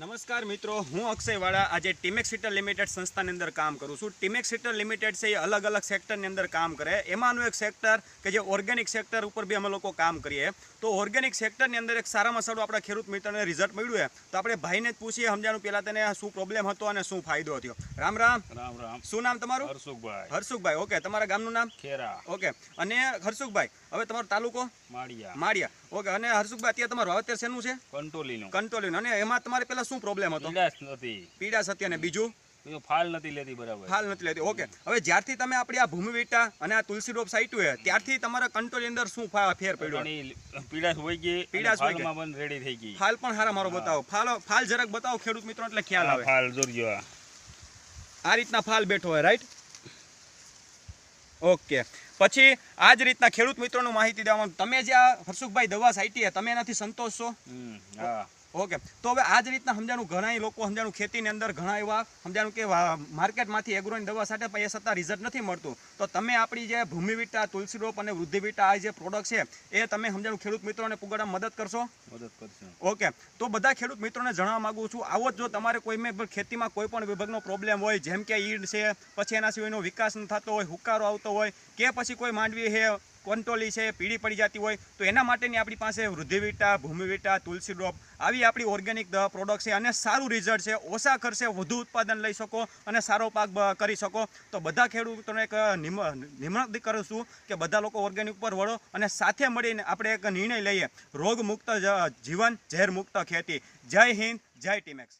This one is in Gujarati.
નમસ્કાર મિત્રો, હું અક્ષય વાળા આજે ટીમેક્સ સીટર લિમિટેડ સંસ્થાની અંદર કામ કરું છું. ટીમેક્સ સીટર લિમિટેડ છે એ અલગ અલગ સેક્ટરની અંદર કામ કરે. એમાંનું એક સેક્ટર કે જે ઓર્ગેનિક સેક્ટર ઉપર બી અમે લોકો કામ કરીએ. તો ઓર્ગેનિક સેક્ટરની અંદર એક સારામાં સારું આપણા ખેડૂત મિત્રને રિઝલ્ટ મળ્યું છે. તો આપણે ભાઈને જ પૂછીએ સમજાણું પહેલાં તેને શું પ્રોબ્લેમ હતો અને શું ફાયદો થયો. રામ રામ. રામ રામ. શું નામ તમારું? હરસુખભાઈ. હરસુખભાઈ, ઓકે. તમારા ગામનું નામ? ખેરા. ઓકે. અને હરસુખભાઈ, હવે તમારો તાલુકો? માળિયા. માળિયા, ઓકે. અને હરસુખભાઈ, અત્યારે તમારું વાવેતર શેનું છે? કંટોલીનું. કંટોલીનું. અને એમાં તમારે પહેલાં શું પ્રોબ્લેમ હતો? પીડાશ નથી. પીડાશ હતી. અને બીજું ફાલ નથી લેતી બરાબર. ફાલ નથી લેતી, ઓકે. હવે જ્યારથી તમે આપણી આ ભૂમિવિટા અને આ તુલસી રોપ સાઈટ્યું છે ત્યારથી તમારા કંટ્રોલની અંદર શું ફેર પડ્યો? પીડાશ હોય ગઈ. પીડાશ હોય ગઈ. ફાલમાં પણ રેડી થઈ ગઈ. ફાલ પણ હારા મારો બતાવો. ફાલ જરાક બતાવો ખેડૂત મિત્રો એટલે ખ્યાલ આવે. ફાલ જોરજો. આ રીતના ફાલ બેઠો હોય, રાઈટ? ઓકે. પછી આ જ રીતના ખેડૂત મિત્રોનું માહિતી દેવાનું. તમે જે આ હરસુખભાઈ દવા સાઈટી તમે એનાથી સંતોષ છો? હા. ઓકે. તો હવે આ જ રીતના સમજાણું ઘણા લોકો સમજાણું ખેતીની અંદર ઘણા એવા સમજાણું કે માર્કેટમાંથી એગ્રોની દવા સાથે પણ એ છતાં રિઝલ્ટ નથી મળતું. તો તમે આપણી જે ભૂમિવિટા, તુલસી રોપ અને વૃદ્ધિવિટા આ જે પ્રોડક્ટ છે એ તમે સમજાણું ખેડૂત મિત્રોને પુગાડવામાં મદદ કરશો? મદદ કરશે. ઓકે. તો બધા ખેડૂત મિત્રોને જણાવવા માંગુ છું, આવો જ જો તમારે કોઈ ખેતીમાં કોઈ પણ વિભાગનો પ્રોબ્લેમ હોય, જેમ કે ઈડ છે, પછી એના સિવાયનો વિકાસ ન થતો હોય, હુકારો આવતો હોય, કે પછી કોઈ માંડવી છે, કંટોલી છે, પીળી પડી જતી હોય, તો એના માટેની આપણી પાસે વૃદ્ધિવિટા, ભૂમિવિટા, તુલસી ડ્રોપ આવી આપણી ઓર્ગેનિક પ્રોડક્ટ છે અને સારું રિઝલ્ટ છે. ઓછા ખર્ચે વધુ ઉત્પાદન લઈ શકો અને સારો પાક કરી શકો. તો બધા ખેડૂતોને એક નિમણત કરું છું કે બધા લોકો ઓર્ગેનિક ઉપર વળો અને સાથે મળીને આપણે એક નિર્ણય લઈએ, રોગ મુક્ત જીવન, ઝેર મુક્ત ખેતી. જય હિન્દ, જય ટીમેક્સ.